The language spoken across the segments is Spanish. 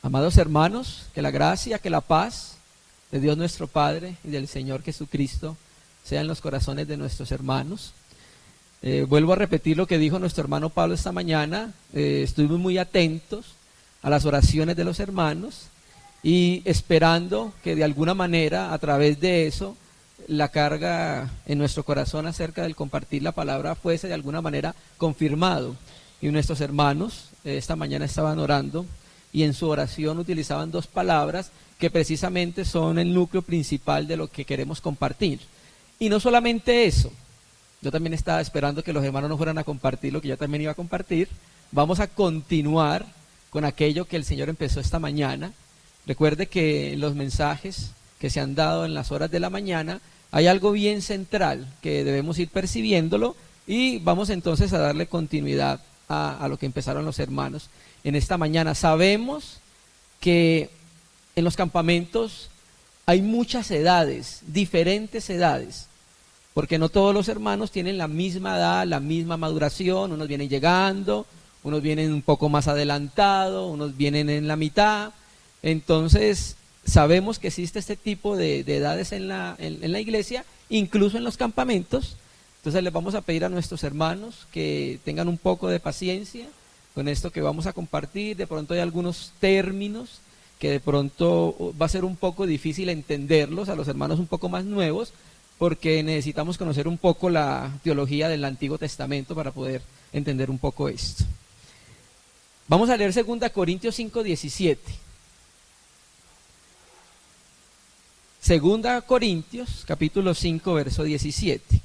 Amados hermanos, que la gracia, que la paz de Dios nuestro Padre y del Señor Jesucristo sea en los corazones de nuestros hermanos. Vuelvo a repetir lo que dijo nuestro hermano Pablo esta mañana. Estuvimos muy atentos a las oraciones de los hermanos y esperando que de alguna manera, a través de eso, la carga en nuestro corazón acerca del compartir la palabra fuese de alguna manera confirmado. Y nuestros hermanos esta mañana estaban orando y en su oración utilizaban dos palabras que precisamente son el núcleo principal de lo que queremos compartir. Y no solamente eso, yo también estaba esperando que los hermanos no fueran a compartir lo que yo también iba a compartir. Vamos a continuar con aquello que el Señor empezó esta mañana. Recuerde que en los mensajes que se han dado en las horas de la mañana hay algo bien central que debemos ir percibiéndolo y vamos entonces a darle continuidad a lo que empezaron los hermanos en esta mañana. Sabemos que en los campamentos hay muchas edades, diferentes edades, porque no todos los hermanos tienen la misma edad, la misma maduración. Unos vienen llegando, unos vienen un poco más adelantados, unos vienen en la mitad. Entonces sabemos que existe este tipo de edades en la iglesia, incluso en los campamentos. Entonces les vamos a pedir a nuestros hermanos que tengan un poco de paciencia con esto que vamos a compartir. De pronto hay algunos términos que de pronto va a ser un poco difícil entenderlos a los hermanos un poco más nuevos, porque necesitamos conocer un poco la teología del Antiguo Testamento para poder entender un poco esto. Vamos a leer 2 Corintios 5:17. 2 Corintios capítulo 5 verso 17.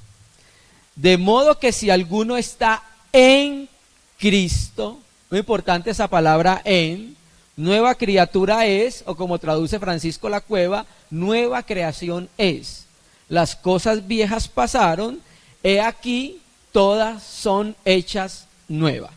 De modo que si alguno está en Cristo, muy importante esa palabra en, nueva criatura es, o como traduce Francisco La Cueva, nueva creación es. Las cosas viejas pasaron, he aquí todas son hechas nuevas.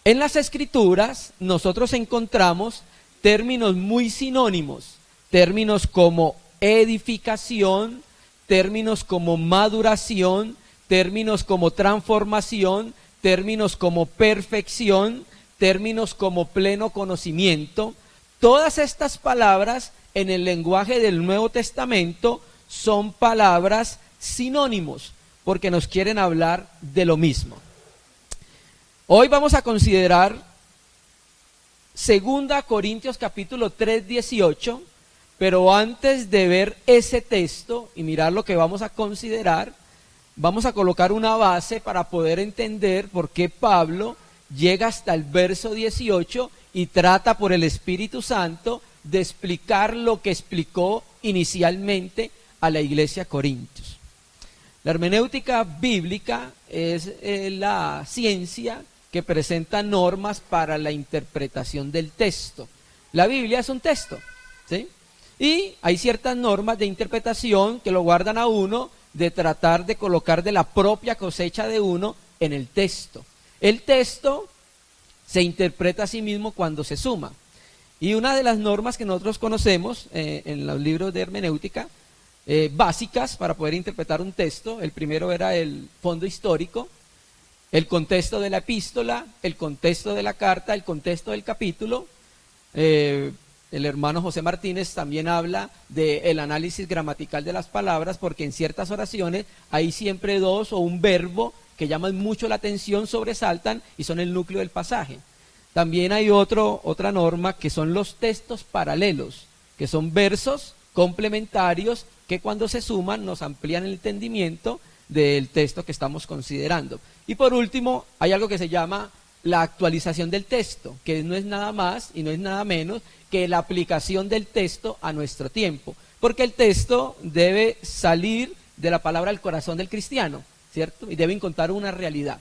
En las Escrituras nosotros encontramos términos muy sinónimos, términos como edificación, términos como maduración, términos como transformación, términos como perfección, términos como pleno conocimiento. Todas estas palabras en el lenguaje del Nuevo Testamento son palabras sinónimos, porque nos quieren hablar de lo mismo. Hoy vamos a considerar 2 Corintios capítulo 3:18, pero antes de ver ese texto y mirar lo que vamos a considerar, vamos a colocar una base para poder entender por qué Pablo llega hasta el verso 18 y trata por el Espíritu Santo de explicar lo que explicó inicialmente a la iglesia Corintios. La hermenéutica bíblica es la ciencia que presenta normas para la interpretación del texto. La Biblia es un texto, ¿sí? Y hay ciertas normas de interpretación que lo guardan a uno de tratar de colocar de la propia cosecha de uno en el texto. El texto se interpreta a sí mismo cuando se suma. Y una de las normas que nosotros conocemos en los libros de hermenéutica, básicas para poder interpretar un texto, el primero era el fondo histórico, el contexto de la epístola, el contexto de la carta, el contexto del capítulo. El hermano José Martínez también habla del análisis gramatical de las palabras, porque en ciertas oraciones hay siempre dos o un verbo que llaman mucho la atención, sobresaltan y son el núcleo del pasaje. También hay otra norma que son los textos paralelos, que son versos complementarios que cuando se suman nos amplían el entendimiento del texto que estamos considerando. Y por último, hay algo que se llama la actualización del texto, que no es nada más y no es nada menos que la aplicación del texto a nuestro tiempo, porque el texto debe salir de la palabra al corazón del cristiano, ¿cierto? Y debe contar una realidad.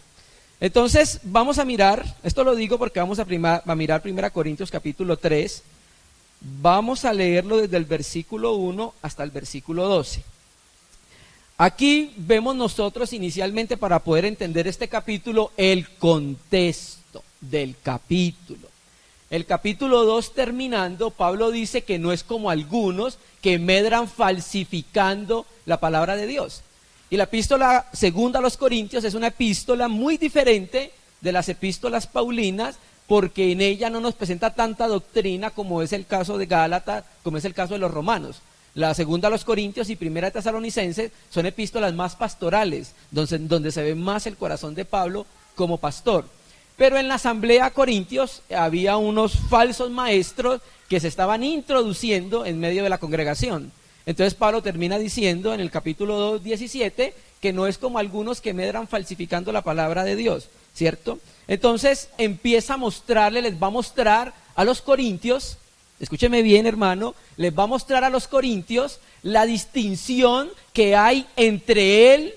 Entonces vamos a mirar, esto lo digo porque vamos a mirar 1 Corintios capítulo 3, vamos a leerlo desde el versículo 1 hasta el versículo 12. Aquí vemos nosotros inicialmente, para poder entender este capítulo, el contexto del capítulo. El capítulo 2 terminando, Pablo dice que no es como algunos que medran falsificando la palabra de Dios. Y la epístola segunda a los Corintios es una epístola muy diferente de las epístolas paulinas, porque en ella no nos presenta tanta doctrina como es el caso de Gálatas, como es el caso de los romanos. La segunda a los Corintios y primera a Tesalonicenses son epístolas más pastorales, donde se ve más el corazón de Pablo como pastor. Pero en la asamblea Corintios había unos falsos maestros que se estaban introduciendo en medio de la congregación. Entonces Pablo termina diciendo en el capítulo 2, 17, que no es como algunos que medran falsificando la palabra de Dios, ¿cierto? Entonces empieza a mostrarle, les va a mostrar a los corintios, escúcheme bien hermano, les va a mostrar a los corintios la distinción que hay entre él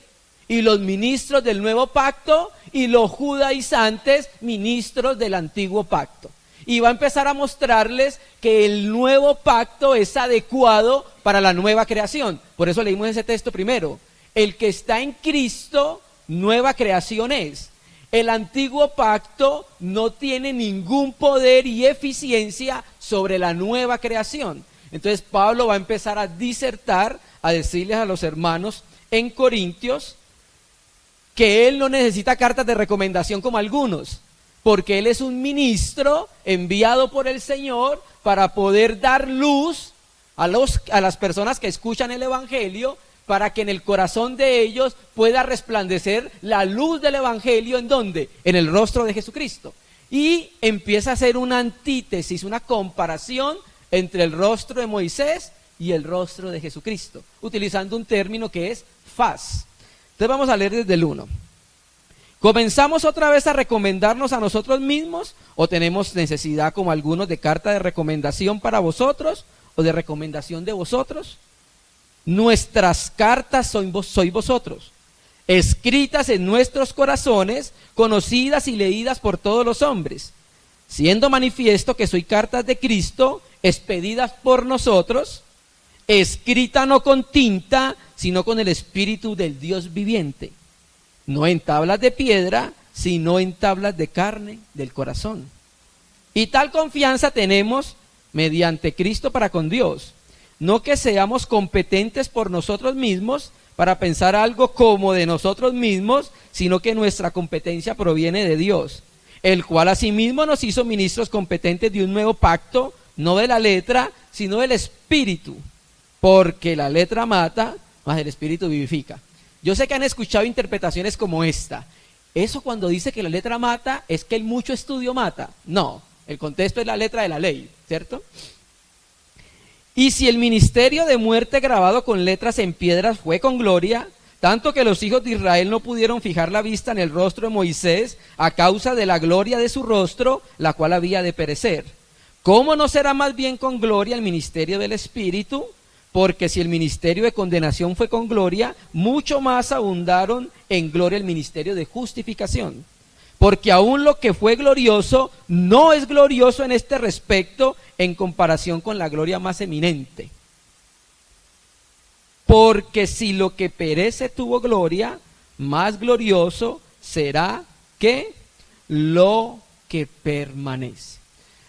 y los ministros del nuevo pacto y los judaizantes ministros del antiguo pacto. Y va a empezar a mostrarles que el nuevo pacto es adecuado para la nueva creación. Por eso leímos ese texto primero. El que está en Cristo, nueva creación es. El antiguo pacto no tiene ningún poder y eficiencia sobre la nueva creación. Entonces Pablo va a empezar a disertar, a decirles a los hermanos en Corintios que él no necesita cartas de recomendación como algunos, porque él es un ministro enviado por el Señor para poder dar luz a las personas que escuchan el evangelio, para que en el corazón de ellos pueda resplandecer la luz del evangelio. ¿En dónde? En el rostro de Jesucristo. Y empieza a hacer una antítesis, una comparación entre el rostro de Moisés y el rostro de Jesucristo, utilizando un término que es faz. Entonces vamos a leer desde el 1. ¿Comenzamos otra vez a recomendarnos a nosotros mismos o tenemos necesidad como algunos de carta de recomendación para vosotros o de recomendación de vosotros? Nuestras cartas sois vosotros, escritas en nuestros corazones, conocidas y leídas por todos los hombres, siendo manifiesto que soy cartas de Cristo, expedidas por nosotros, escrita no con tinta, sino con el Espíritu del Dios viviente, no en tablas de piedra, sino en tablas de carne del corazón. Y tal confianza tenemos mediante Cristo para con Dios. No que seamos competentes por nosotros mismos para pensar algo como de nosotros mismos, sino que nuestra competencia proviene de Dios, el cual asimismo nos hizo ministros competentes de un nuevo pacto, no de la letra, sino del Espíritu, porque la letra mata, mas el Espíritu vivifica. Yo sé que han escuchado interpretaciones como esta. Eso cuando dice que la letra mata, es que el mucho estudio mata. No, el contexto es la letra de la ley, ¿cierto? Y si el ministerio de muerte grabado con letras en piedras fue con gloria, tanto que los hijos de Israel no pudieron fijar la vista en el rostro de Moisés a causa de la gloria de su rostro, la cual había de perecer, ¿cómo no será más bien con gloria el ministerio del Espíritu? Porque si el ministerio de condenación fue con gloria, mucho más abundaron en gloria el ministerio de justificación. Porque aún lo que fue glorioso no es glorioso en este respecto en comparación con la gloria más eminente. Porque si lo que perece tuvo gloria, más glorioso será que lo que permanece.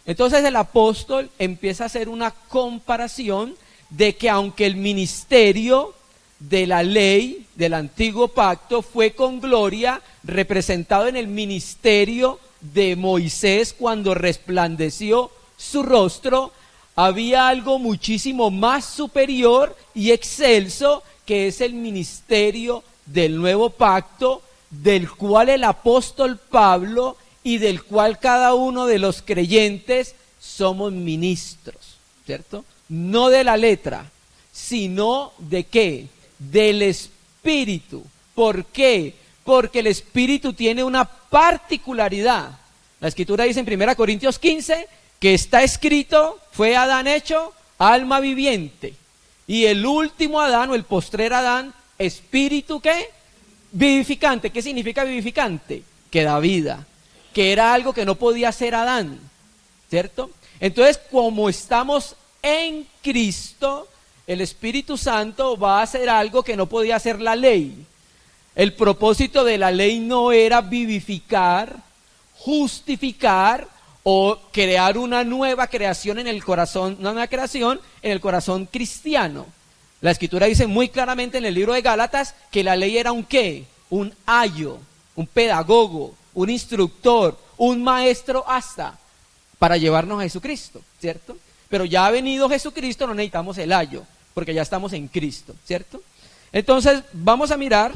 Entonces el apóstol empieza a hacer una comparación de que aunque el ministerio de la ley del antiguo pacto fue con gloria, representado en el ministerio de Moisés cuando resplandeció su rostro, había algo muchísimo más superior y excelso, que es el ministerio del nuevo pacto, del cual el apóstol Pablo y del cual cada uno de los creyentes somos ministros, ¿cierto? No de la letra, sino de ¿qué? Del Espíritu. ¿Por qué? Porque el Espíritu tiene una particularidad. La Escritura dice en 1 Corintios 15 que está escrito, fue Adán hecho alma viviente. Y el último Adán, o el postrer Adán, espíritu ¿qué? Vivificante. ¿Qué significa vivificante? Que da vida, que era algo que no podía hacer Adán, ¿cierto? Entonces, como estamos en Cristo, el Espíritu Santo va a hacer algo que no podía hacer la ley. El propósito de la ley no era vivificar, justificar o crear una nueva creación en el corazón, una nueva creación en el corazón cristiano. La Escritura dice muy claramente en el libro de Gálatas que la ley era un ¿qué? Un ayo, un pedagogo, un instructor, un maestro hasta para llevarnos a Jesucristo, ¿cierto? Pero ya ha venido Jesucristo, no necesitamos el ayo, porque ya estamos en Cristo, ¿cierto? Entonces, vamos a mirar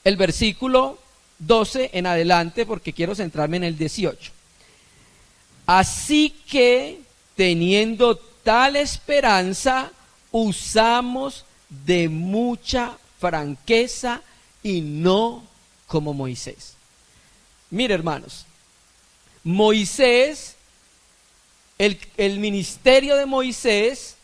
el versículo 12 en adelante, porque quiero centrarme en el 18. Así que, teniendo tal esperanza, usamos de mucha franqueza y no como Moisés. Mire, hermanos, Moisés, el ministerio de Moisés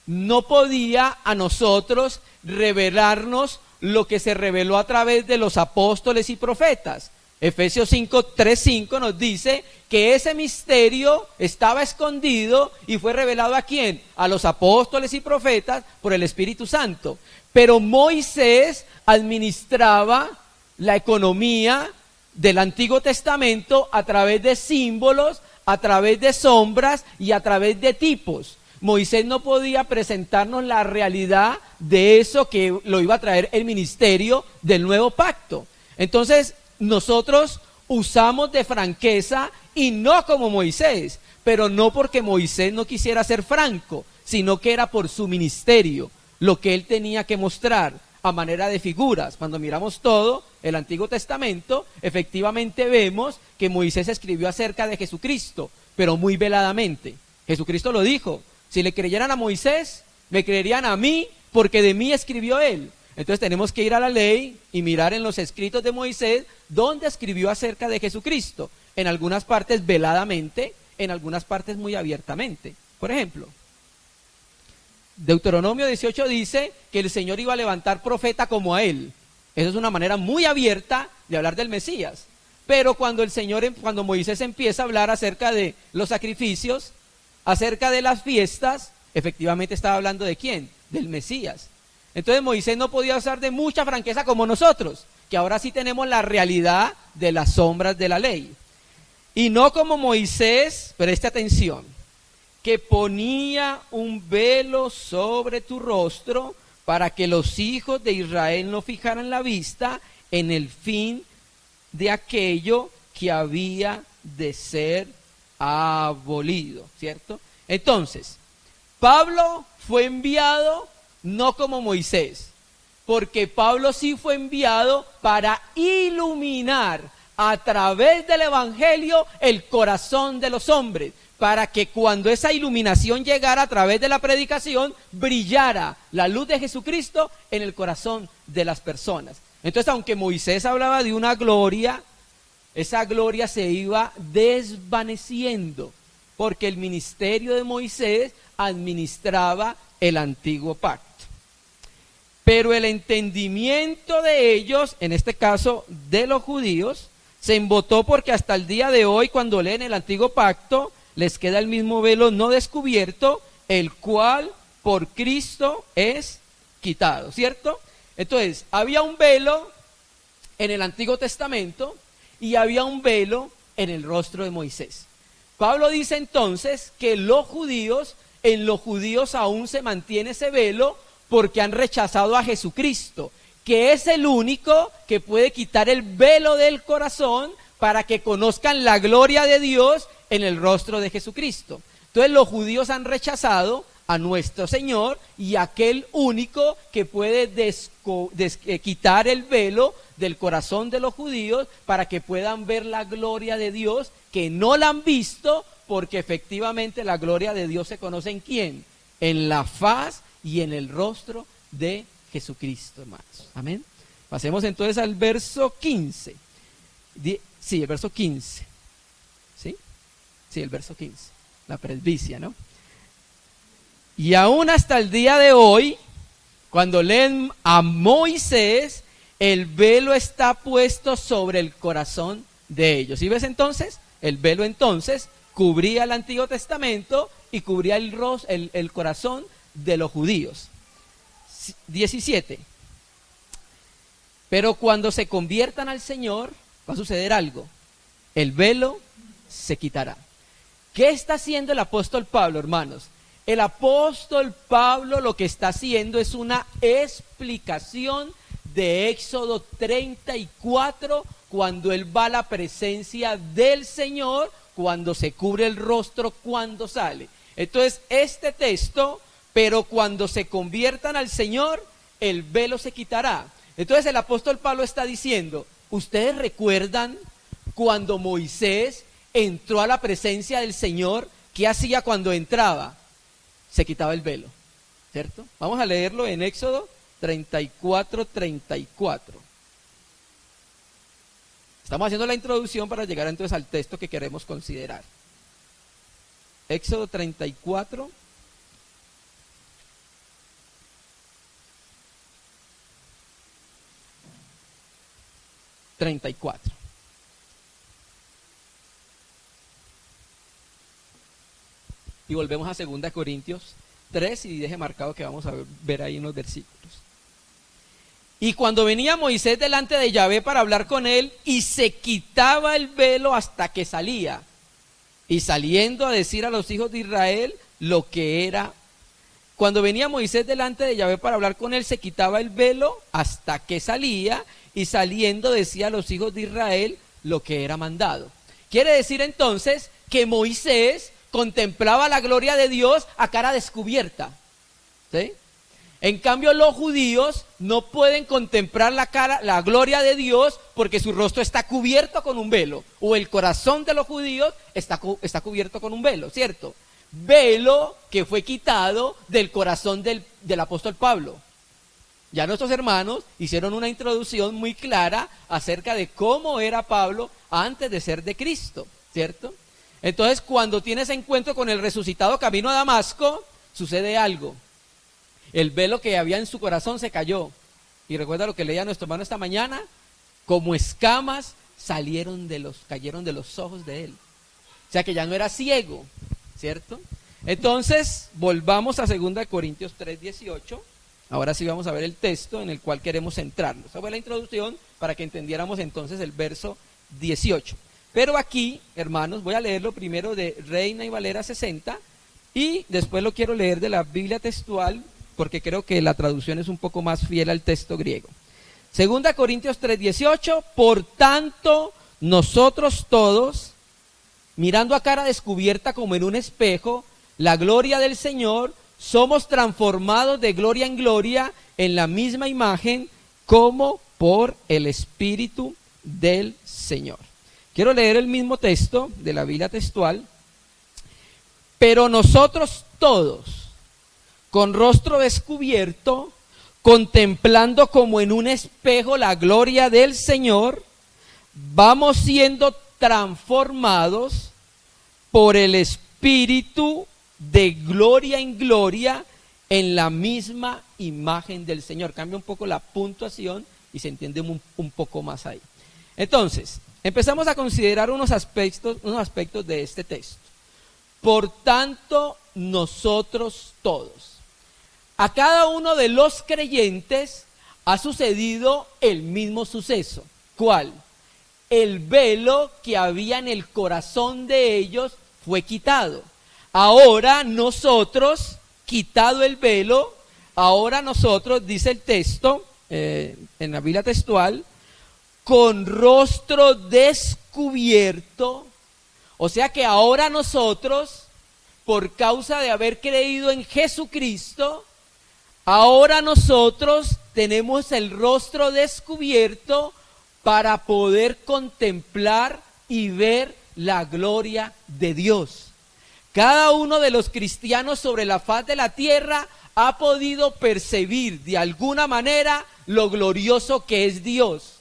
no podía a nosotros revelarnos lo que se reveló a través de los apóstoles y profetas. Efesios 3:5 nos dice que ese misterio estaba escondido y fue revelado ¿a quién? A los apóstoles y profetas por el Espíritu Santo. Pero Moisés administraba la economía del Antiguo Testamento a través de símbolos, a través de sombras y a través de tipos. Moisés no podía presentarnos la realidad de eso que lo iba a traer el ministerio del nuevo pacto. Entonces, nosotros usamos de franqueza y no como Moisés, pero no porque Moisés no quisiera ser franco, sino que era por su ministerio, lo que él tenía que mostrar a manera de figuras. Cuando miramos todo el Antiguo Testamento, efectivamente vemos que Moisés escribió acerca de Jesucristo, pero muy veladamente. Jesucristo lo dijo: si le creyeran a Moisés, me creerían a mí, porque de mí escribió él. Entonces tenemos que ir a la ley y mirar en los escritos de Moisés dónde escribió acerca de Jesucristo. En algunas partes veladamente, en algunas partes muy abiertamente. Por ejemplo, Deuteronomio 18 dice que el Señor iba a levantar profeta como a él. Eso es una manera muy abierta de hablar del Mesías. Pero cuando Moisés empieza a hablar acerca de los sacrificios, acerca de las fiestas, efectivamente estaba hablando ¿de quién? Del Mesías. Entonces Moisés no podía usar de mucha franqueza como nosotros, que ahora sí tenemos la realidad de las sombras de la ley. Y no como Moisés, preste atención, que ponía un velo sobre tu rostro para que los hijos de Israel no fijaran la vista en el fin de aquello que había de ser abolido, ¿cierto? Entonces, Pablo fue enviado no como Moisés, porque Pablo sí fue enviado para iluminar a través del evangelio el corazón de los hombres, para que cuando esa iluminación llegara a través de la predicación, brillara la luz de Jesucristo en el corazón de las personas. Entonces, aunque Moisés hablaba de una gloria, esa gloria se iba desvaneciendo, porque el ministerio de Moisés administraba el antiguo pacto. Pero el entendimiento de ellos, en este caso de los judíos, se embotó, porque hasta el día de hoy, cuando leen el antiguo pacto, les queda el mismo velo no descubierto, el cual por Cristo es quitado, ¿cierto? Entonces, había un velo en el Antiguo Testamento y había un velo en el rostro de Moisés. Pablo dice entonces que en los judíos aún se mantiene ese velo, porque han rechazado a Jesucristo, que es el único que puede quitar el velo del corazón para que conozcan la gloria de Dios en el rostro de Jesucristo. Entonces los judíos han rechazado a nuestro Señor, y aquel único que puede quitar el velo del corazón de los judíos para que puedan ver la gloria de Dios, que no la han visto, porque efectivamente la gloria de Dios se conoce ¿en quién? En la faz y en el rostro de Jesucristo, hermanos. Amén. Pasemos entonces al verso 15. Sí, el verso 15. ¿Sí? Sí, el verso 15. La presbicia, ¿no? Y aún hasta el día de hoy, cuando leen a Moisés, el velo está puesto sobre el corazón de ellos. ¿Sí ves entonces? El velo entonces cubría el Antiguo Testamento y cubría el corazón de los judíos. 17. Pero cuando se conviertan al Señor, va a suceder algo. El velo se quitará. ¿Qué está haciendo el apóstol Pablo, hermanos? El apóstol Pablo lo que está haciendo es una explicación de Éxodo 34 cuando él va a la presencia del Señor, cuando se cubre el rostro, cuando sale. Entonces, este texto, pero cuando se conviertan al Señor, el velo se quitará. Entonces el apóstol Pablo está diciendo, ¿ustedes recuerdan cuando Moisés entró a la presencia del Señor? ¿Qué hacía cuando entraba? Se quitaba el velo, ¿cierto? Vamos a leerlo en Éxodo 34:34. Estamos haciendo la introducción para llegar entonces al texto que queremos considerar. Éxodo 34. Y volvemos a 2 Corintios 3 y deje marcado que vamos a ver ahí unos versículos. Y cuando venía Moisés delante de Yahvé para hablar con él, y se quitaba el velo hasta que salía, y saliendo a decir a los hijos de Israel lo que era. Cuando venía Moisés delante de Yahvé para hablar con él, se quitaba el velo hasta que salía, y saliendo decía a los hijos de Israel lo que era mandado. Quiere decir entonces que Moisés contemplaba la gloria de Dios a cara descubierta, ¿sí? En cambio, los judíos no pueden contemplar la gloria de Dios porque su rostro está cubierto con un velo, o el corazón de los judíos está cubierto con un velo, ¿cierto? Velo que fue quitado del corazón del apóstol Pablo. Ya nuestros hermanos hicieron una introducción muy clara acerca de cómo era Pablo antes de ser de Cristo, ¿cierto? Entonces, cuando tienes encuentro con el resucitado camino a Damasco, sucede algo. El velo que había en su corazón se cayó. Y recuerda lo que leía nuestro hermano esta mañana, como escamas cayeron de los ojos de él. O sea que ya no era ciego, ¿cierto? Entonces, volvamos a 2 Corintios 3:18. Ahora sí vamos a ver el texto en el cual queremos centrarnos. Esa fue la introducción para que entendiéramos entonces el verso 18. Pero aquí, hermanos, voy a leerlo primero de Reina y Valera 60 y después lo quiero leer de la Biblia textual porque creo que la traducción es un poco más fiel al texto griego. 2 Corintios 3:18, por tanto, nosotros todos, mirando a cara descubierta como en un espejo, la gloria del Señor, somos transformados de gloria en gloria en la misma imagen como por el Espíritu del Señor. Quiero leer el mismo texto de la Biblia textual. Pero nosotros todos, con rostro descubierto, contemplando como en un espejo la gloria del Señor, vamos siendo transformados por el Espíritu de gloria en gloria en la misma imagen del Señor. Cambia un poco la puntuación y se entiende un poco más ahí. Entonces, empezamos a considerar unos aspectos de este texto. Por tanto, nosotros todos. A cada uno de los creyentes ha sucedido el mismo suceso. ¿Cuál? El velo que había en el corazón de ellos fue quitado. Ahora nosotros, quitado el velo, ahora nosotros, dice el texto, en la Biblia textual, con rostro descubierto. O sea que ahora nosotros, por causa de haber creído en Jesucristo, ahora nosotros tenemos el rostro descubierto para poder contemplar y ver la gloria de Dios. Cada uno de los cristianos sobre la faz de la tierra ha podido percibir de alguna manera lo glorioso que es Dios.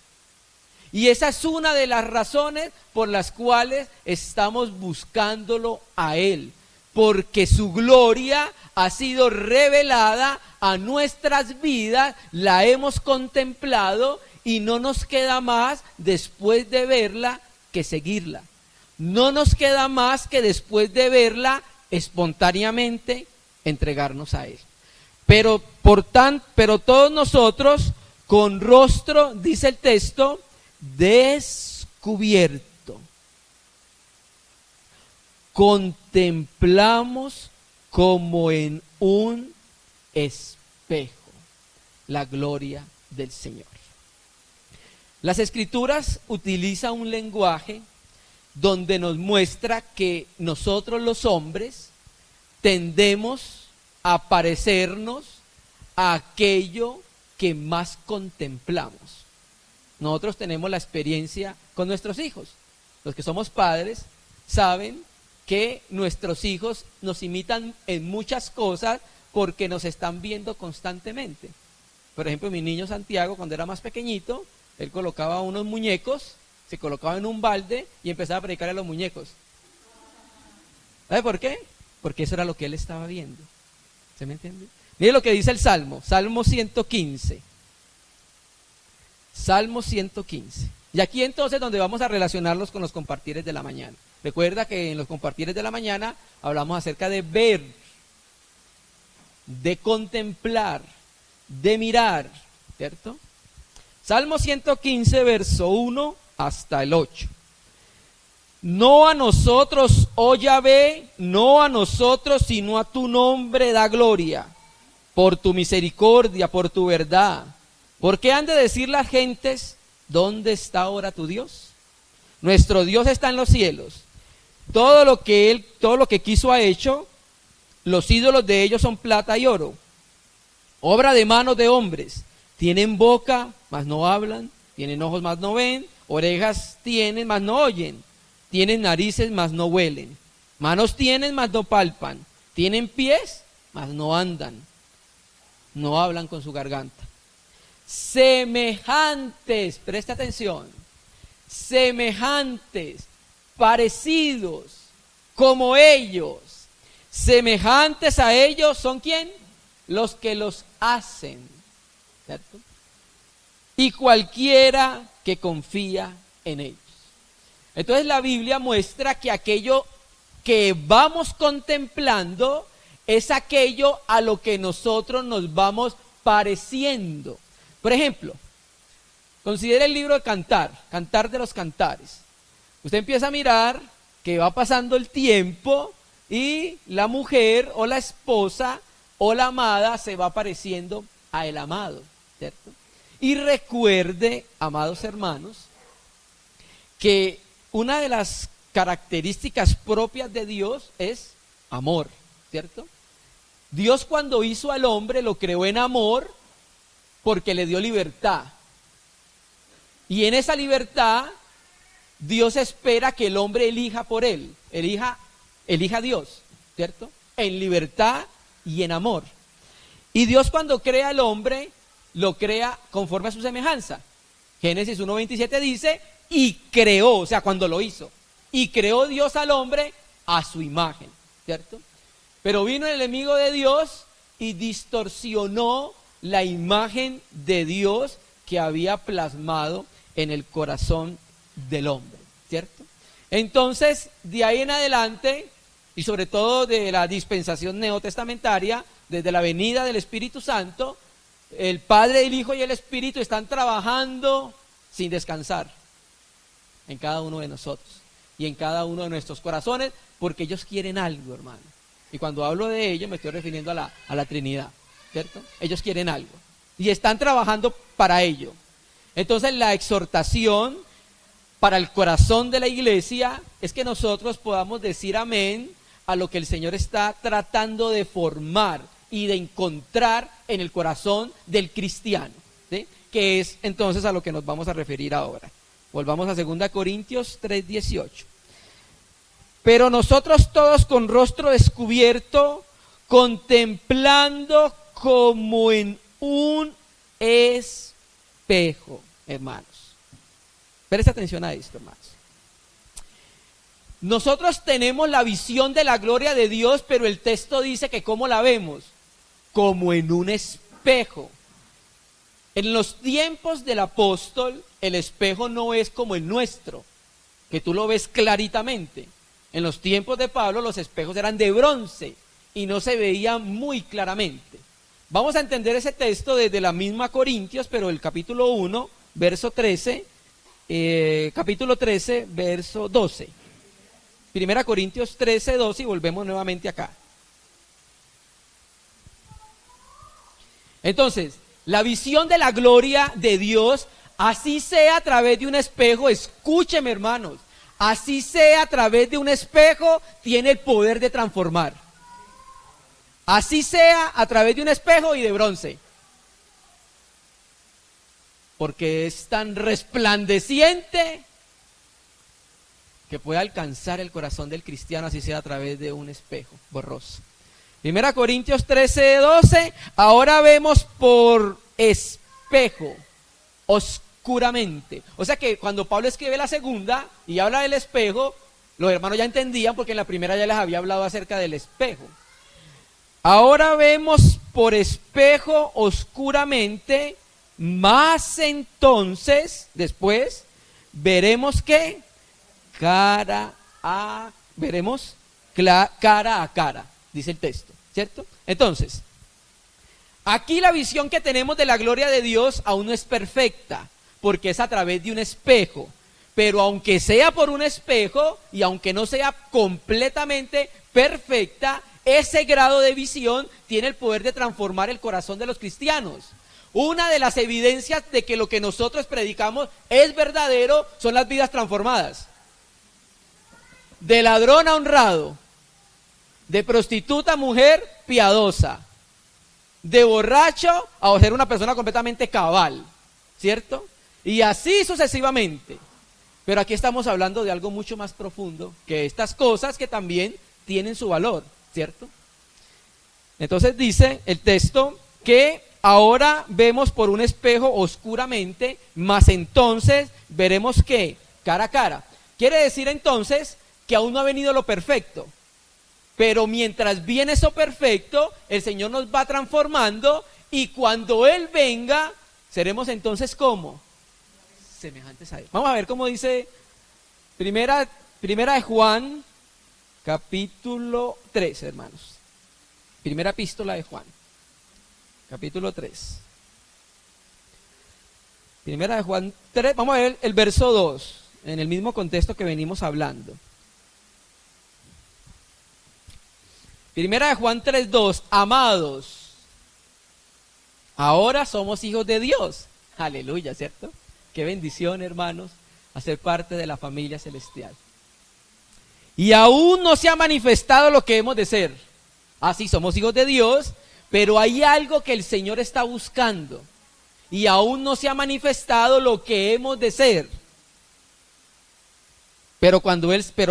Y esa es una de las razones por las cuales estamos buscándolo a Él. Porque su gloria ha sido revelada a nuestras vidas, la hemos contemplado y no nos queda más después de verla que seguirla. No nos queda más que después de verla espontáneamente entregarnos a Él. Pero todos nosotros con rostro, dice el texto, descubierto, contemplamos como en un espejo la gloria del Señor. Las Escrituras utilizan un lenguaje donde nos muestra que nosotros los hombres tendemos a parecernos a aquello que más contemplamos. Nosotros tenemos la experiencia con nuestros hijos. Los que somos padres saben que nuestros hijos nos imitan en muchas cosas porque nos están viendo constantemente. Por ejemplo, mi niño Santiago, cuando era más pequeñito, él colocaba unos muñecos, se colocaba en un balde y empezaba a predicar a los muñecos. ¿Sabe por qué? Porque eso era lo que él estaba viendo. ¿Se me entiende? Mire lo que dice el Salmo, Salmo 115. Salmo 115. Y aquí entonces donde vamos a relacionarlos con los compartires de la mañana. Recuerda que en los compartires de la mañana hablamos acerca de ver, de contemplar, de mirar, ¿cierto? Salmo 115, verso 1 hasta el 8. No a nosotros, oh Yahvé, no a nosotros, sino a tu nombre da gloria, por tu misericordia, por tu verdad. ¿Por qué han de decir las gentes, ¿dónde está ahora tu Dios? Nuestro Dios está en los cielos. Todo lo que quiso ha hecho. Los ídolos de ellos son plata y oro, obra de manos de hombres. Tienen boca, mas no hablan. Tienen ojos, mas no ven. Orejas tienen, mas no oyen. Tienen narices, mas no huelen. Manos tienen, mas no palpan. Tienen pies, mas no andan. No hablan con su garganta. Semejantes, presta atención, semejantes, parecidos, como ellos, semejantes a ellos, ¿son quién? Los que los hacen, ¿cierto? Y cualquiera que confía en ellos. Entonces la Biblia muestra que aquello que vamos contemplando es aquello a lo que nosotros nos vamos pareciendo. Por ejemplo, considere el libro de Cantar de los Cantares. Usted empieza a mirar que va pasando el tiempo y la mujer o la esposa o la amada se va pareciendo a el amado, ¿cierto? Y recuerde, amados hermanos, que una de las características propias de Dios es amor, ¿cierto? Dios cuando hizo al hombre lo creó en amor porque le dio libertad. Y en esa libertad Dios espera que el hombre elija por él, elija a Dios, ¿cierto? En libertad y en amor. Y Dios cuando crea al hombre, lo crea conforme a su semejanza. Génesis 1:27 dice, y creó, o sea, cuando lo hizo, y creó Dios al hombre a su imagen, ¿cierto? Pero vino el enemigo de Dios y distorsionó la imagen de Dios que había plasmado en el corazón del hombre, ¿cierto? Entonces, de ahí en adelante, y sobre todo de la dispensación neotestamentaria, desde la venida del Espíritu Santo, el Padre, el Hijo y el Espíritu están trabajando sin descansar en cada uno de nosotros y en cada uno de nuestros corazones, porque ellos quieren algo, hermano. Y cuando hablo de ellos me estoy refiriendo a la Trinidad, ¿cierto? Ellos quieren algo y están trabajando para ello. Entonces la exhortación para el corazón de la iglesia es que nosotros podamos decir amén a lo que el Señor está tratando de formar y de encontrar en el corazón del cristiano, ¿sí? Que es entonces a lo que nos vamos a referir ahora. Volvamos a 2 Corintios 3:18. Pero nosotros todos con rostro descubierto, contemplando como en un espejo, hermanos. Presta atención a esto, hermanos. Nosotros tenemos la visión de la gloria de Dios, pero el texto dice que ¿cómo la vemos? Como en un espejo. En los tiempos del apóstol, el espejo no es como el nuestro, que tú lo ves claritamente. En los tiempos de Pablo, los espejos eran de bronce y no se veían muy claramente. Vamos a entender ese texto desde la misma Corintios, pero el capítulo 1, verso 13, capítulo 13, verso 12. 1 Corintios 13, 12 y volvemos nuevamente acá. Entonces, la visión de la gloria de Dios Así sea a través de un espejo, escúcheme hermanos, así sea a través de un espejo, tiene el poder de transformar. Así sea a través de un espejo y de bronce. Porque es tan resplandeciente que puede alcanzar el corazón del cristiano, así sea a través de un espejo borroso. 1 Corintios 13:12, ahora vemos por espejo, oscuramente. O sea que cuando Pablo escribe la segunda y habla del espejo, los hermanos ya entendían porque en la primera ya les había hablado acerca del espejo. Ahora vemos por espejo oscuramente, más entonces, después, veremos que cara a cara, dice el texto, ¿cierto? Entonces, aquí la visión que tenemos de la gloria de Dios aún no es perfecta, porque es a través de un espejo. Pero aunque sea por un espejo y aunque no sea completamente perfecta, ese grado de visión tiene el poder de transformar el corazón de los cristianos. Una de las evidencias de que lo que nosotros predicamos es verdadero son las vidas transformadas. De ladrón a honrado, de prostituta a mujer piadosa, de borracho a ser una persona completamente cabal, ¿cierto? Y así sucesivamente. Pero aquí estamos hablando de algo mucho más profundo que estas cosas que también tienen su valor, ¿cierto? Entonces dice el texto que ahora vemos por un espejo oscuramente, mas entonces veremos que cara a cara. Quiere decir entonces que aún no ha venido lo perfecto. Pero mientras viene eso perfecto, el Señor nos va transformando y cuando Él venga, seremos entonces ¿cómo? Semejantes a Él. Vamos a ver cómo dice primera de Juan, capítulo 3, hermanos. Primera epístola de Juan, capítulo 3. Primera de Juan 3, vamos a ver el verso 2, en el mismo contexto que venimos hablando. Primera de Juan 3:2, amados, ahora somos hijos de Dios. Aleluya, ¿cierto? Qué bendición, hermanos, hacer parte de la familia celestial. Y aún no se ha manifestado lo que hemos de ser. Así somos hijos de Dios, pero hay algo que el Señor está buscando. Y aún no se ha manifestado lo que hemos de ser. Pero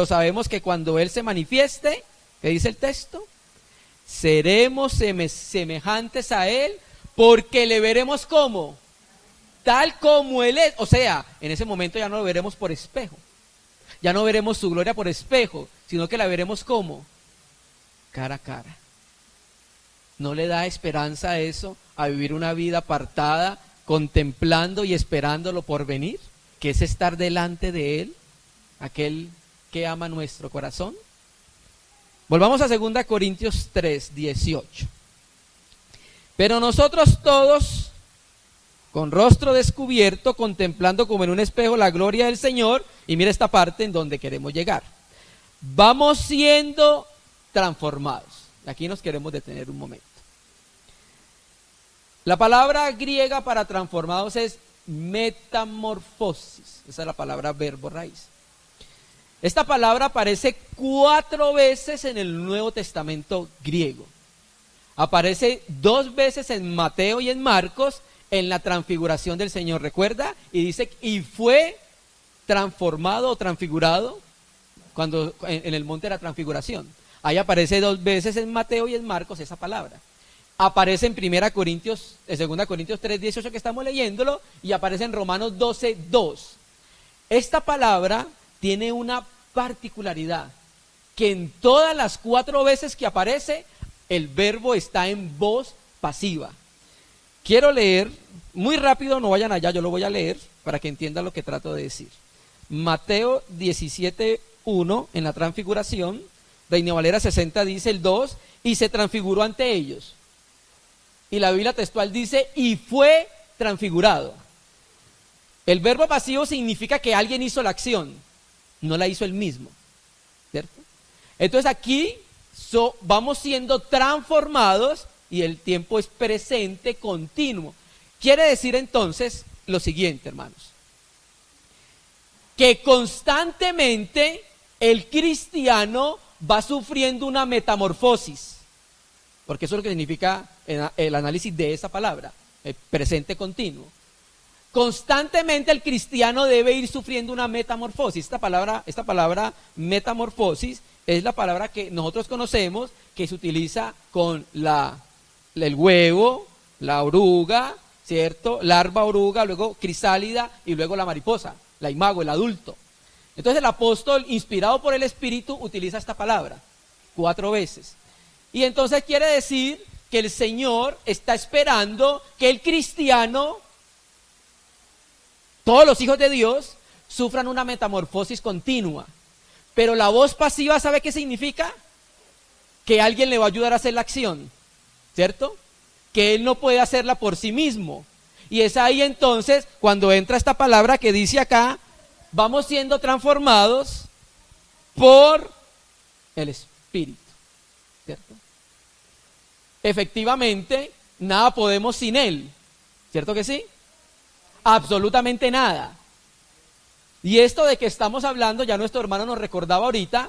sabemos que cuando Él se manifieste, ¿qué dice el texto? Seremos semejantes a Él, porque le veremos como, tal como Él es. O sea, en ese momento ya no lo veremos por espejo. Ya no veremos su gloria por espejo, sino que la veremos como, cara a cara. ¿No le da esperanza a eso, a vivir una vida apartada, contemplando y esperándolo por venir? Que es estar delante de Él, aquel que ama nuestro corazón. Volvamos a 2 Corintios 3:18. Pero nosotros todos, con rostro descubierto, contemplando como en un espejo la gloria del Señor, y mira esta parte en donde queremos llegar, vamos siendo transformados. Aquí nos queremos detener un momento. La palabra griega para transformados es metamorfosis. Esa es la palabra verbo raíz. Esta palabra aparece 4 veces en el Nuevo Testamento griego. Aparece 2 veces en Mateo y en Marcos en la transfiguración del Señor, ¿recuerda? Y dice, y fue transformado o transfigurado cuando en el monte de la transfiguración. Ahí aparece 2 veces en Mateo y en Marcos esa palabra. Aparece en 2 Corintios 3:18 que estamos leyéndolo, y aparece en Romanos 12:2. Esta palabra tiene una particularidad, que en todas las 4 veces que aparece, el verbo está en voz pasiva. Quiero leer, muy rápido, no vayan allá, yo lo voy a leer para que entiendan lo que trato de decir. Mateo 17:1, en la transfiguración, Reina Valera 60 dice el 2, y se transfiguró ante ellos. Y la Biblia textual dice, y fue transfigurado. El verbo pasivo significa que alguien hizo la acción, no la hizo él mismo, ¿cierto? Entonces aquí vamos siendo transformados y el tiempo es presente continuo. Quiere decir entonces lo siguiente, hermanos, que constantemente el cristiano va sufriendo una metamorfosis, porque eso es lo que significa el análisis de esa palabra, el presente continuo. Constantemente el cristiano debe ir sufriendo una metamorfosis. Esta palabra metamorfosis es la palabra que nosotros conocemos, que se utiliza con el huevo, la oruga, ¿cierto? Larva, oruga, luego crisálida y luego la mariposa, la imago, el adulto. Entonces el apóstol, inspirado por el Espíritu, utiliza esta palabra 4 veces. Y entonces quiere decir que el Señor está esperando que el cristiano, todos los hijos de Dios, sufran una metamorfosis continua. Pero la voz pasiva, ¿sabe qué significa? Que alguien le va a ayudar a hacer la acción, ¿cierto? Que él no puede hacerla por sí mismo. Y es ahí entonces cuando entra esta palabra que dice acá, vamos siendo transformados por el Espíritu, ¿cierto? Efectivamente, nada podemos sin Él, ¿cierto que sí? Absolutamente nada. Y esto de que estamos hablando, ya nuestro hermano nos recordaba ahorita,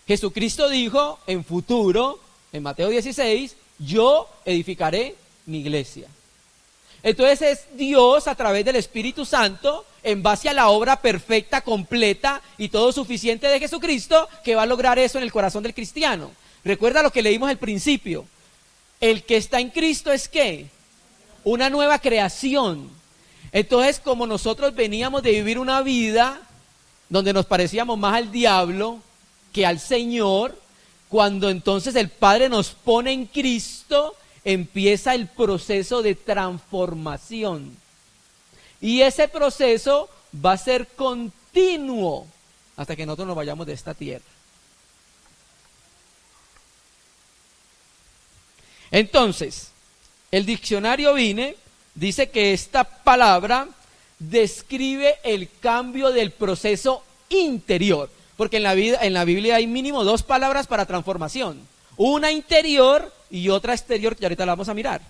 Jesucristo dijo en futuro, en Mateo 16, yo edificaré mi iglesia. Entonces es Dios a través del Espíritu Santo, en base a la obra perfecta, completa y todo suficiente de Jesucristo, que va a lograr eso en el corazón del cristiano. Recuerda lo que leímos al principio. El que está en Cristo es ¿qué? Una nueva creación. Entonces, como nosotros veníamos de vivir una vida donde nos parecíamos más al diablo que al Señor, cuando entonces el Padre nos pone en Cristo, empieza el proceso de transformación. Y ese proceso va a ser continuo hasta que nosotros nos vayamos de esta tierra. Entonces, el diccionario Vine dice que esta palabra describe el cambio del proceso interior, porque en la Biblia hay mínimo 2 palabras para transformación, una interior y otra exterior, que ahorita la vamos a mirar.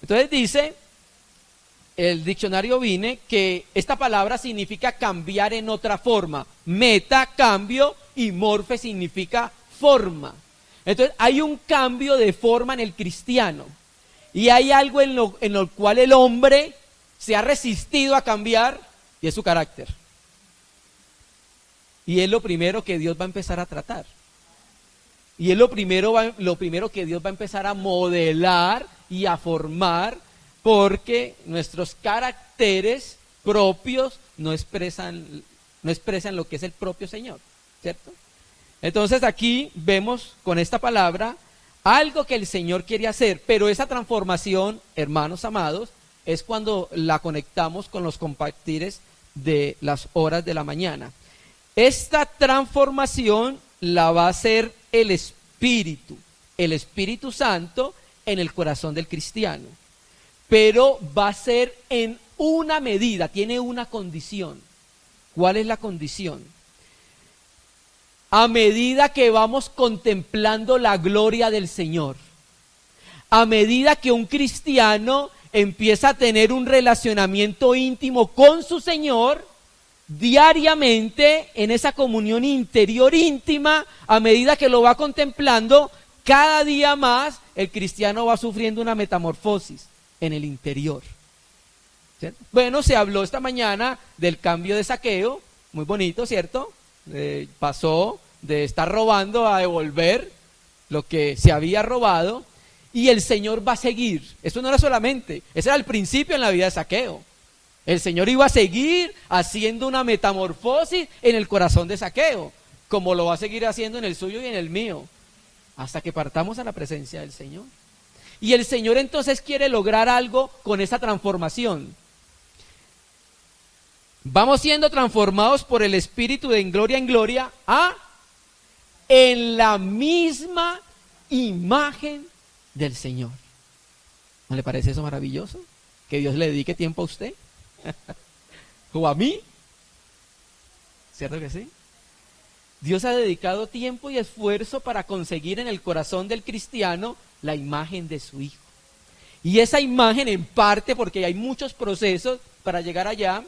Entonces dice el diccionario Vine que esta palabra significa cambiar en otra forma, meta, cambio, y morfe significa forma. Entonces hay un cambio de forma en el cristiano. Y hay algo en lo cual el hombre se ha resistido a cambiar, y es su carácter. Y es lo primero que Dios va a empezar a tratar. Y es lo primero que Dios va a empezar a modelar y a formar, porque nuestros caracteres propios no expresan lo que es el propio Señor, ¿cierto? Entonces aquí vemos con esta palabra algo que el Señor quiere hacer, pero esa transformación, hermanos amados, es cuando la conectamos con los compartires de las horas de la mañana. Esta transformación la va a hacer el Espíritu Santo en el corazón del cristiano, pero va a ser en una medida, tiene una condición. ¿Cuál es la condición? A medida que vamos contemplando la gloria del Señor, a medida que un cristiano empieza a tener un relacionamiento íntimo con su Señor, diariamente en esa comunión interior íntima, a medida que lo va contemplando, cada día más el cristiano va sufriendo una metamorfosis en el interior. ¿Cierto? Bueno, se habló esta mañana del cambio de Zaqueo, muy bonito, ¿cierto? Pasó de estar robando a devolver lo que se había robado, y el Señor va a seguir. Eso no era solamente, ese era el principio en la vida de Zaqueo. El Señor iba a seguir haciendo una metamorfosis en el corazón de Zaqueo, como lo va a seguir haciendo en el suyo y en el mío, hasta que partamos a la presencia del Señor. Y el Señor entonces quiere lograr algo con esa transformación. Vamos siendo transformados por el Espíritu de gloria en gloria en la misma imagen del Señor. ¿No le parece eso maravilloso? Que Dios le dedique tiempo a usted o a mí. ¿Cierto que sí? Dios ha dedicado tiempo y esfuerzo para conseguir en el corazón del cristiano la imagen de su Hijo. Y esa imagen en parte, porque hay muchos procesos para llegar allá,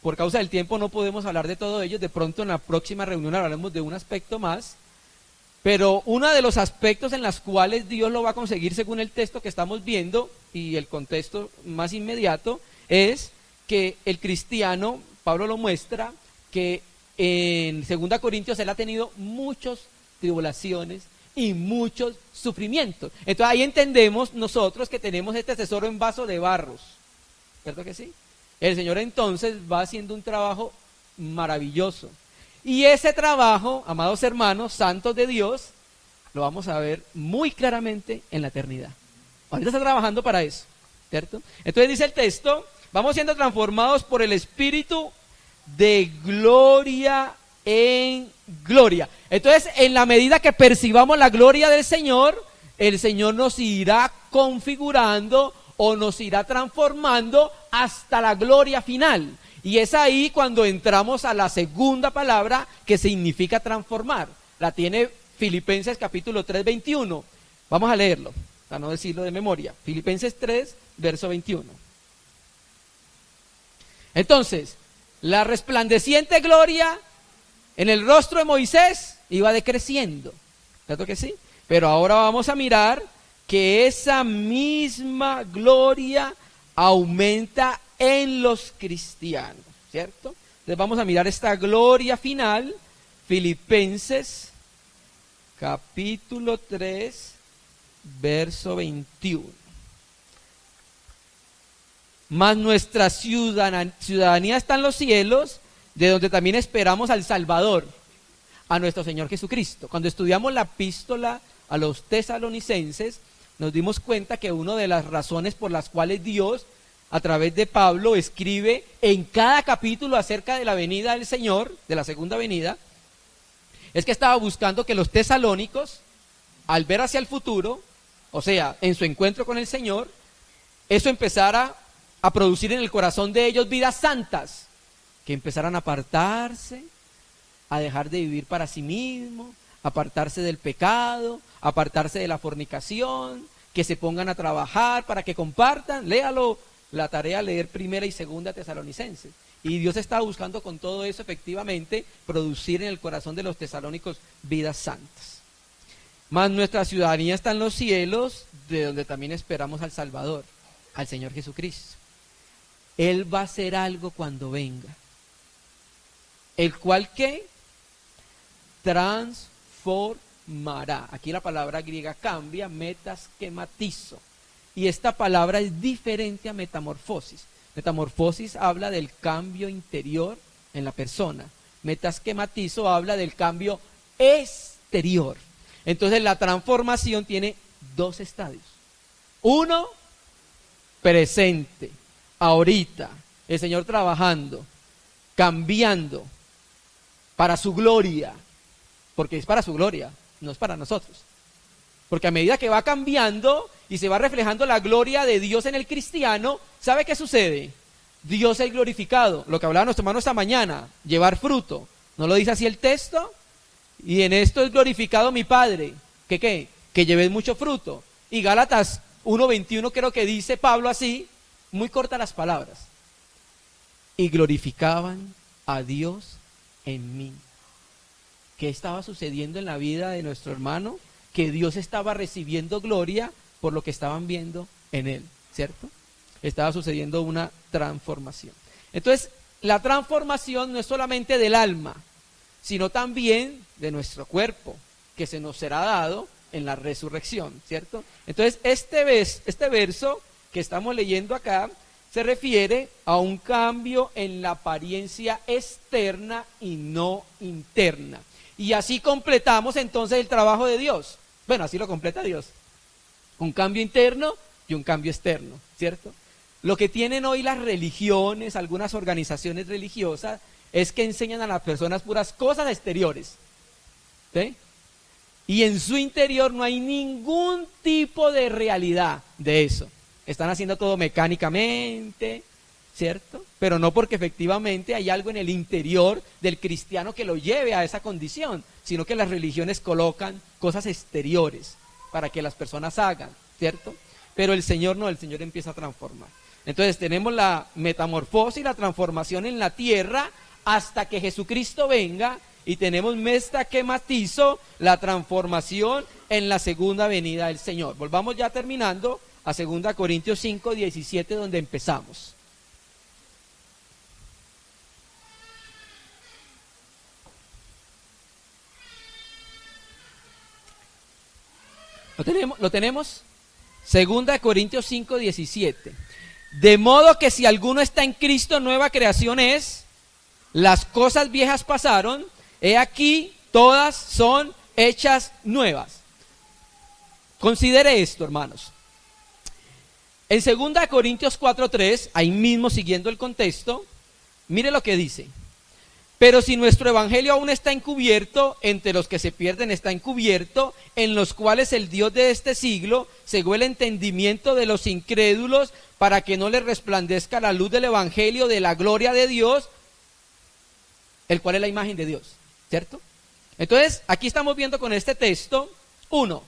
por causa del tiempo no podemos hablar de todo ello, de pronto en la próxima reunión hablaremos de un aspecto más, pero uno de los aspectos en los cuales Dios lo va a conseguir según el texto que estamos viendo y el contexto más inmediato es que el cristiano, Pablo lo muestra, que en 2 Corintios él ha tenido muchas tribulaciones y muchos sufrimientos. Entonces ahí entendemos nosotros que tenemos este tesoro en vaso de barros, ¿cierto que sí? El Señor entonces va haciendo un trabajo maravilloso. Y ese trabajo, amados hermanos, santos de Dios, lo vamos a ver muy claramente en la eternidad. Ahorita está trabajando para eso, ¿cierto? Entonces dice el texto, vamos siendo transformados por el Espíritu de gloria en gloria. Entonces, en la medida que percibamos la gloria del Señor, el Señor nos irá configurando o nos irá transformando hasta la gloria final. Y es ahí cuando entramos a la segunda palabra que significa transformar. La tiene Filipenses capítulo 3, 21. Vamos a leerlo, para no decirlo de memoria. Filipenses 3, verso 21. Entonces, la resplandeciente gloria en el rostro de Moisés iba decreciendo, ¿cierto que sí? Pero ahora vamos a mirar que esa misma gloria aumenta en los cristianos, ¿cierto? Entonces vamos a mirar esta gloria final, Filipenses capítulo 3, verso 21. Mas nuestra ciudadanía está en los cielos, de donde también esperamos al Salvador, a nuestro Señor Jesucristo. Cuando estudiamos la epístola a los tesalonicenses, nos dimos cuenta que una de las razones por las cuales Dios, a través de Pablo, escribe en cada capítulo acerca de la venida del Señor, de la segunda venida, es que estaba buscando que los tesalónicos, al ver hacia el futuro, o sea, en su encuentro con el Señor, eso empezara a producir en el corazón de ellos vidas santas, que empezaran a apartarse, a dejar de vivir para sí mismos, apartarse del pecado, apartarse de la fornicación, que se pongan a trabajar para que compartan. Léalo, la tarea leer primera y segunda Tesalonicenses. Y Dios estaba buscando con todo eso efectivamente producir en el corazón de los tesalónicos vidas santas. Mas nuestra ciudadanía está en los cielos, de donde también esperamos al Salvador, al Señor Jesucristo. Él va a hacer algo cuando venga, el cual ¿qué? Transformará. Aquí la palabra griega cambia, metaskematizo. Y esta palabra es diferente a metamorfosis. Metamorfosis habla del cambio interior en la persona. Metaskematizo habla del cambio exterior. Entonces la transformación tiene dos estadios. Uno, presente, ahorita, el Señor trabajando, cambiando para su gloria, porque es para su gloria, no es para nosotros. Porque a medida que va cambiando y se va reflejando la gloria de Dios en el cristiano, ¿sabe qué sucede? Dios es glorificado, lo que hablaba nuestro hermano esta mañana, llevar fruto. ¿No lo dice así el texto? Y en esto es glorificado mi Padre. ¿Que qué? Que llevéis mucho fruto. Y Gálatas 1:21 creo que dice Pablo así, muy cortas las palabras. Y glorificaban a Dios en mí. ¿Qué estaba sucediendo en la vida de nuestro hermano? Que Dios estaba recibiendo gloria por lo que estaban viendo en él, ¿cierto? Estaba sucediendo una transformación. Entonces, la transformación no es solamente del alma, sino también de nuestro cuerpo, que se nos será dado en la resurrección, ¿cierto? Entonces, este verso que estamos leyendo acá se refiere a un cambio en la apariencia externa y no interna. Y así completamos entonces el trabajo de Dios. Bueno, así lo completa Dios. Un cambio interno y un cambio externo, ¿cierto? Lo que tienen hoy las religiones, algunas organizaciones religiosas, es que enseñan a las personas puras cosas exteriores, ¿sí? Y en su interior no hay ningún tipo de realidad de eso. Están haciendo todo mecánicamente, ¿cierto? Pero no porque efectivamente hay algo en el interior del cristiano que lo lleve a esa condición, sino que las religiones colocan cosas exteriores para que las personas hagan, ¿cierto? pero el Señor no, el Señor empieza a transformar. Entonces tenemos la metamorfosis, la transformación en la tierra hasta que Jesucristo venga, y tenemos mesta que matizo, la transformación en la segunda venida del Señor. Volvamos ya terminando a 2 Corintios 5, 17, donde empezamos. ¿Lo tenemos? 2 Corintios 5, 17. De modo que si alguno está en Cristo, nueva creación es, las cosas viejas pasaron, he aquí, todas son hechas nuevas. Considere esto, hermanos. En 2 Corintios 4:3, ahí mismo siguiendo el contexto, mire lo que dice. Pero si nuestro evangelio aún está encubierto, entre los que se pierden está encubierto, en los cuales el Dios de este siglo cegó el entendimiento de los incrédulos, para que no les resplandezca la luz del evangelio de la gloria de Dios, el cual es la imagen de Dios, ¿cierto? Entonces, aquí estamos viendo con este texto, 1,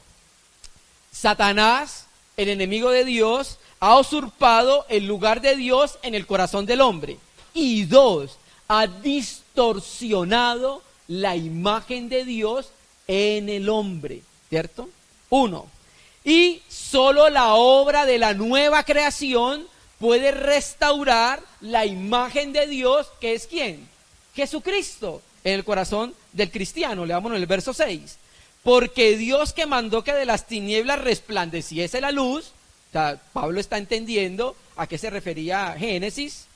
Satanás, el enemigo de Dios, ha usurpado el lugar de Dios en el corazón del hombre. Y 2, ha distorsionado la imagen de Dios en el hombre, ¿cierto? 1. Y solo la obra de la nueva creación puede restaurar la imagen de Dios, que es ¿quién? Jesucristo, en el corazón del cristiano. Leámonos el verso 6. Porque Dios, que mandó que de las tinieblas resplandeciese la luz, o sea, Pablo está entendiendo a qué se refería Génesis,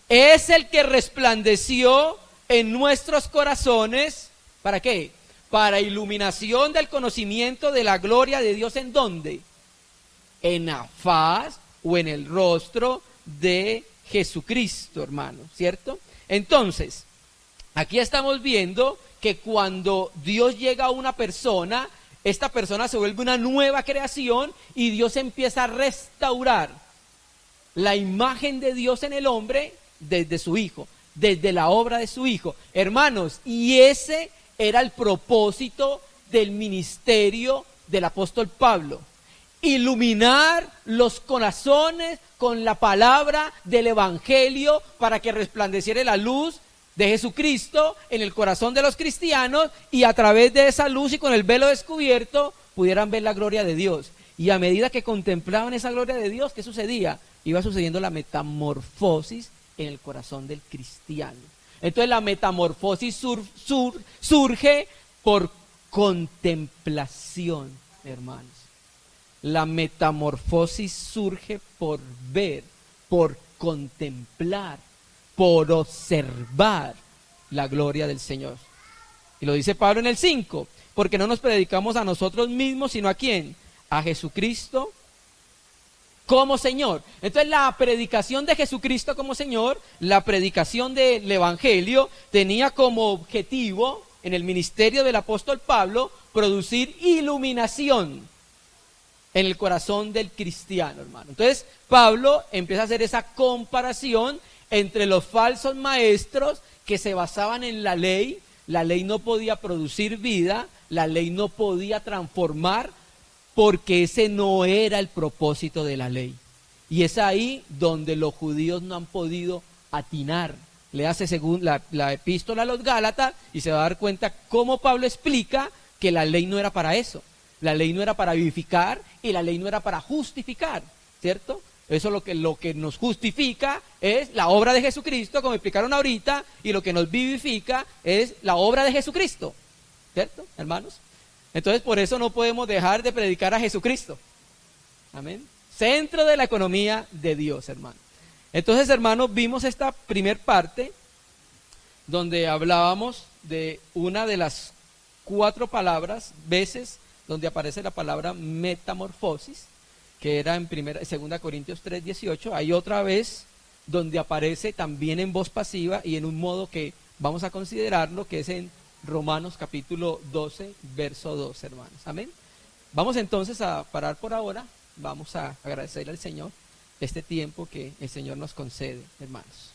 es el que resplandeció en nuestros corazones, ¿para qué? Para iluminación del conocimiento de la gloria de Dios. ¿En dónde? En la faz o en el rostro de Jesucristo, hermano, ¿cierto? Entonces, aquí estamos viendo que cuando Dios llega a una persona, esta persona se vuelve una nueva creación y Dios empieza a restaurar la imagen de Dios en el hombre desde su Hijo, desde la obra de su Hijo. Hermanos, y ese era el propósito del ministerio del apóstol Pablo: iluminar los corazones con la palabra del evangelio para que resplandeciera la luz de Jesucristo en el corazón de los cristianos, y a través de esa luz y con el velo descubierto pudieran ver la gloria de Dios. Y a medida que contemplaban esa gloria de Dios, ¿qué sucedía? Iba sucediendo la metamorfosis en el corazón del cristiano. Entonces la metamorfosis surge por contemplación, hermanos. La metamorfosis surge por ver, por contemplar, por observar la gloria del Señor. Y lo dice Pablo en el 5, porque no nos predicamos a nosotros mismos, sino ¿a quién? A Jesucristo como Señor. Entonces la predicación de Jesucristo como Señor, la predicación del evangelio, tenía como objetivo en el ministerio del apóstol Pablo producir iluminación en el corazón del cristiano, hermano. Entonces Pablo empieza a hacer esa comparación entre los falsos maestros que se basaban en la ley. La ley no podía producir vida, la ley no podía transformar, porque ese no era el propósito de la ley. Y es ahí donde los judíos no han podido atinar. Le hace según la epístola a los Gálatas y se va a dar cuenta cómo Pablo explica que la ley no era para eso. La ley no era para vivificar y la ley no era para justificar, ¿cierto? Eso lo que nos justifica es la obra de Jesucristo, como explicaron ahorita, y lo que nos vivifica es la obra de Jesucristo, ¿cierto, hermanos? Entonces por eso no podemos dejar de predicar a Jesucristo. Amén. Centro de la economía de Dios, hermano. Entonces, hermanos, vimos esta primer parte donde hablábamos de una de las 4 veces donde aparece la palabra metamorfosis, que era en 2 Corintios 3:18. Hay otra vez donde aparece también en voz pasiva y en un modo que vamos a considerarlo, que es en Romanos capítulo 12, verso 2, hermanos. Amén. Vamos entonces a parar por ahora. Vamos a agradecerle al Señor este tiempo que el Señor nos concede, hermanos.